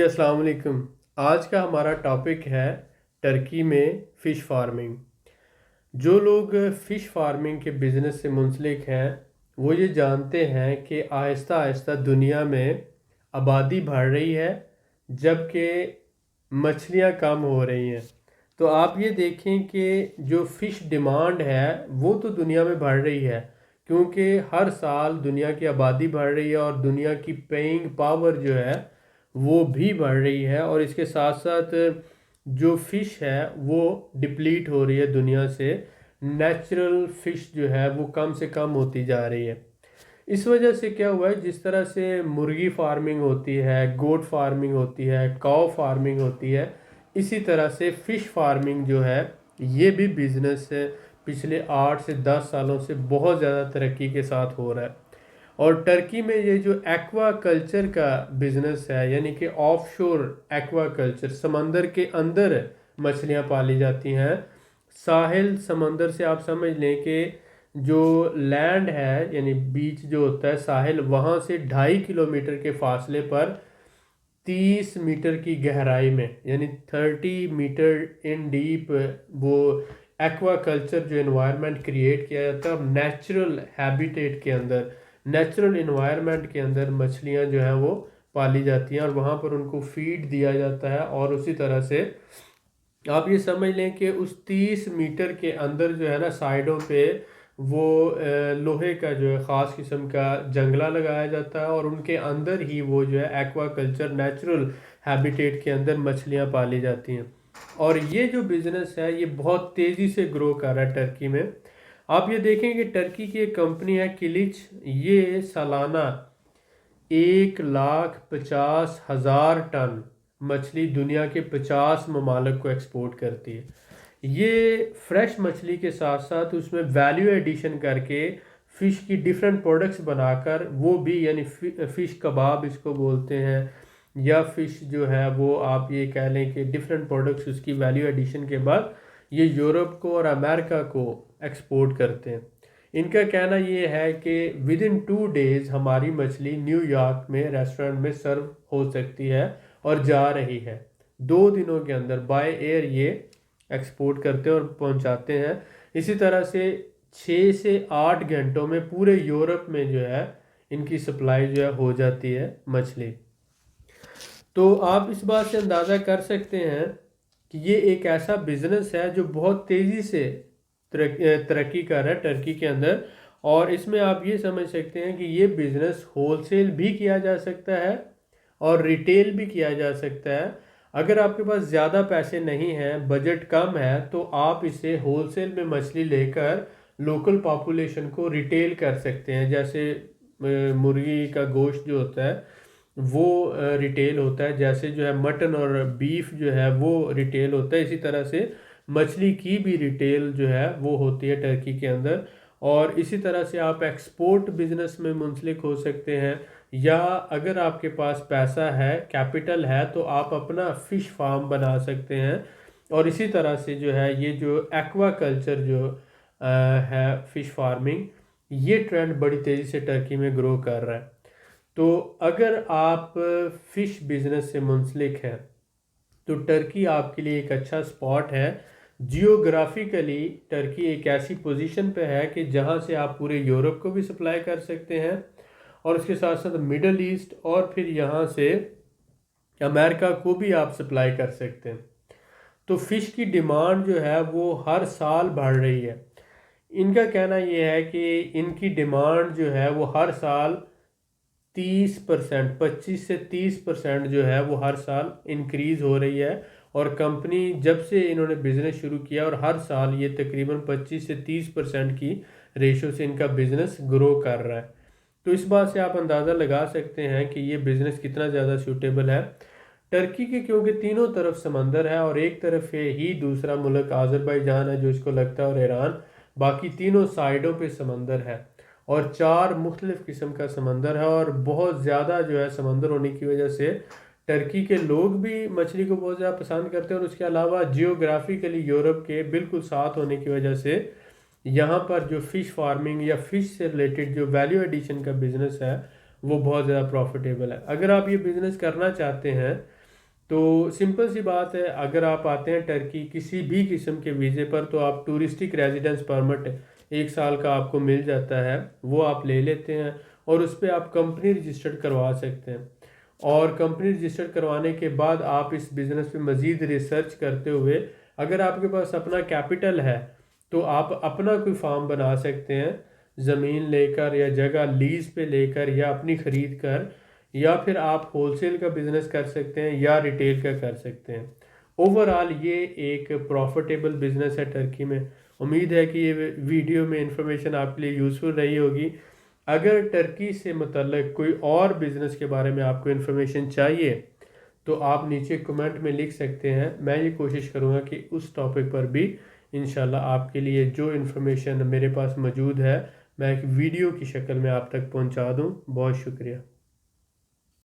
السلام علیکم۔ آج کا ہمارا ٹاپک ہے ٹرکی میں فش فارمنگ۔ جو لوگ فش فارمنگ کے بزنس سے منسلک ہیں وہ یہ جانتے ہیں کہ آہستہ آہستہ دنیا میں آبادی بڑھ رہی ہے جبکہ مچھلیاں کم ہو رہی ہیں۔ تو آپ یہ دیکھیں کہ جو فش ڈیمانڈ ہے وہ تو دنیا میں بڑھ رہی ہے، کیونکہ ہر سال دنیا کی آبادی بڑھ رہی ہے اور دنیا کی پیئنگ پاور جو ہے وہ بھی بڑھ رہی ہے، اور اس کے ساتھ ساتھ جو فش ہے وہ ڈپلیٹ ہو رہی ہے دنیا سے۔ نیچرل فش جو ہے وہ کم سے کم ہوتی جا رہی ہے۔ اس وجہ سے کیا ہوا ہے، جس طرح سے مرغی فارمنگ ہوتی ہے، گوٹ فارمنگ ہوتی ہے، کاؤ فارمنگ ہوتی ہے، اسی طرح سے فش فارمنگ جو ہے یہ بھی بزنس پچھلے 8 سے 10 سالوں سے بہت زیادہ ترقی کے ساتھ ہو رہا ہے۔ اور ٹرکی میں یہ جو ایکوا کلچر کا بزنس ہے، یعنی کہ آف شور ایکوا کلچر، سمندر کے اندر مچھلیاں پالی جاتی ہیں۔ ساحل سمندر سے آپ سمجھ لیں کہ جو لینڈ ہے یعنی بیچ جو ہوتا ہے ساحل، وہاں سے 2.5 کلومیٹر کے فاصلے پر 30 میٹر کی گہرائی میں، یعنی 30 میٹر ان ڈیپ، وہ ایکوا کلچر جو انوائرمنٹ کریٹ کیا جاتا ہے، اور نیچرل ہیبیٹیٹ کے اندر، نیچرل انوائرمنٹ کے اندر مچھلیاں جو ہیں وہ پالی جاتی ہیں، اور وہاں پر ان کو فیڈ دیا جاتا ہے۔ اور اسی طرح سے آپ یہ سمجھ لیں کہ اس 30 میٹر کے اندر جو ہے نا سائڈوں پہ وہ لوہے کا جو ہے خاص قسم کا جنگلہ لگایا جاتا ہے، اور ان کے اندر ہی وہ جو ہے ایکوا کلچر نیچرل ہیبیٹیٹ کے اندر مچھلیاں پالی جاتی ہیں۔ اور یہ جو بزنس ہے یہ بہت تیزی سے گرو کر رہا ہے ٹرکی میں۔ آپ یہ دیکھیں کہ ٹرکی کی ایک کمپنی ہے کلچ، یہ سالانہ 1,50,000 ٹن مچھلی دنیا کے 50 ممالک کو ایکسپورٹ کرتی ہے۔ یہ فریش مچھلی کے ساتھ ساتھ اس میں ویلیو ایڈیشن کر کے فش کی ڈیفرنٹ پروڈکٹس بنا کر، وہ بھی یعنی فش کباب اس کو بولتے ہیں، یا فش جو ہے وہ آپ یہ کہہ لیں کہ ڈیفرنٹ پروڈکٹس اس کی ویلیو ایڈیشن کے بعد یہ یورپ کو اور امریکہ کو ایکسپورٹ کرتے ہیں۔ ان کا کہنا یہ ہے کہ ود ان 2 days ہماری مچھلی نیو یارک میں ریسٹورنٹ میں سرو ہو سکتی ہے اور جا رہی ہے۔ 2 دنوں کے اندر بائی ایئر یہ ایکسپورٹ کرتے ہیں اور پہنچاتے ہیں۔ اسی طرح سے 6 سے 8 گھنٹوں میں پورے یورپ میں جو ہے ان کی سپلائی جو ہے ہو جاتی ہے مچھلی۔ تو آپ اس بات سے اندازہ کر سکتے ہیں کہ یہ ایک ایسا بزنس ہے جو بہت تیزی سے ترقی کر رہا ہے ٹرکی کے اندر، اور اس میں آپ یہ سمجھ سکتے ہیں کہ یہ بزنس ہول سیل بھی کیا جا سکتا ہے اور ریٹیل بھی کیا جا سکتا ہے۔ اگر آپ کے پاس زیادہ پیسے نہیں ہیں، بجٹ کم ہے، تو آپ اسے ہول سیل میں مچھلی لے کر لوکل پاپولیشن کو ریٹیل کر سکتے ہیں۔ جیسے مرغی کا گوشت جو ہوتا ہے وہ ریٹیل ہوتا ہے، جیسے جو ہے مٹن اور بیف جو ہے وہ ریٹیل ہوتا ہے، اسی طرح سے مچھلی کی بھی ریٹیل جو ہے وہ ہوتی ہے ٹرکی کے اندر۔ اور اسی طرح سے آپ ایکسپورٹ بزنس میں منسلک ہو سکتے ہیں، یا اگر آپ کے پاس پیسہ ہے، کیپٹل ہے، تو آپ اپنا فش فارم بنا سکتے ہیں۔ اور اسی طرح سے جو ہے یہ جو ایکوا کلچر جو ہے فش فارمنگ، یہ ٹرینڈ بڑی تیزی سے ٹرکی میں گرو کر رہا ہے۔ تو اگر آپ فش بزنس سے منسلک ہیں تو ٹرکی آپ کے لیے ایک اچھا سپاٹ ہے۔ جیوگرافیکلی ٹرکی ایک ایسی پوزیشن پہ ہے کہ جہاں سے آپ پورے یورپ کو بھی سپلائی کر سکتے ہیں، اور اس کے ساتھ ساتھ مڈل ایسٹ اور پھر یہاں سے امریکہ کو بھی آپ سپلائی کر سکتے ہیں۔ تو فش کی ڈیمانڈ جو ہے وہ ہر سال بڑھ رہی ہے۔ ان کا کہنا یہ ہے کہ ان کی ڈیمانڈ جو ہے وہ ہر سال 30%، 25 سے 30% جو ہے وہ ہر سال انکریز ہو رہی ہے، اور کمپنی جب سے انہوں نے بزنس شروع کیا اور ہر سال یہ تقریباً 25 سے 30% کی ریشو سے ان کا بزنس گرو کر رہا ہے۔ تو اس بات سے آپ اندازہ لگا سکتے ہیں کہ یہ بزنس کتنا زیادہ سوٹیبل ہے ٹرکی کے، کیونکہ تینوں طرف سمندر ہے، اور ایک طرف ہی دوسرا ملک آذربائیجان ہے جو اس کو لگتا ہے، اور ایران، باقی تینوں سائیڈوں پہ سمندر ہے، اور 4 مختلف قسم کا سمندر ہے، اور بہت زیادہ جو ہے سمندر ہونے کی وجہ سے ٹرکی کے لوگ بھی مچھلی کو بہت زیادہ پسند کرتے ہیں، اور اس کے علاوہ جیوگرافیکلی یورپ کے بالکل ساتھ ہونے کی وجہ سے یہاں پر جو فش فارمنگ یا فش سے ریلیٹڈ جو ویلیو ایڈیشن کا بزنس ہے وہ بہت زیادہ پروفیٹیبل ہے۔ اگر آپ یہ بزنس کرنا چاہتے ہیں تو سمپل سی بات ہے، اگر آپ آتے ہیں ٹرکی کسی بھی قسم کے ویزے پر تو آپ ٹورسٹک ریزیڈنس پرمٹ 1 سال کا آپ کو مل جاتا ہے، وہ آپ لے لیتے ہیں اور اس پہ آپ کمپنی رجسٹرڈ کروا سکتے ہیں، اور کمپنی رجسٹرڈ کروانے کے بعد آپ اس بزنس پہ مزید ریسرچ کرتے ہوئے اگر آپ کے پاس اپنا کیپٹل ہے تو آپ اپنا کوئی فارم بنا سکتے ہیں، زمین لے کر یا جگہ لیز پہ لے کر یا اپنی خرید کر، یا پھر آپ ہول سیل کا بزنس کر سکتے ہیں یا ریٹیل کا کر سکتے ہیں۔ اوورآل یہ ایک پروفیٹیبل بزنس ہے ٹرکی میں۔ امید ہے کہ یہ ویڈیو میں انفارمیشن آپ کے لیے یوزفل رہی ہوگی۔ اگر ٹرکی سے متعلق کوئی اور بزنس کے بارے میں آپ کو انفارمیشن چاہیے تو آپ نیچے کمنٹ میں لکھ سکتے ہیں، میں یہ کوشش کروں گا کہ اس ٹاپک پر بھی انشاءاللہ آپ کے لیے جو انفارمیشن میرے پاس موجود ہے میں ایک ویڈیو کی شکل میں آپ تک پہنچا دوں۔ بہت شکریہ۔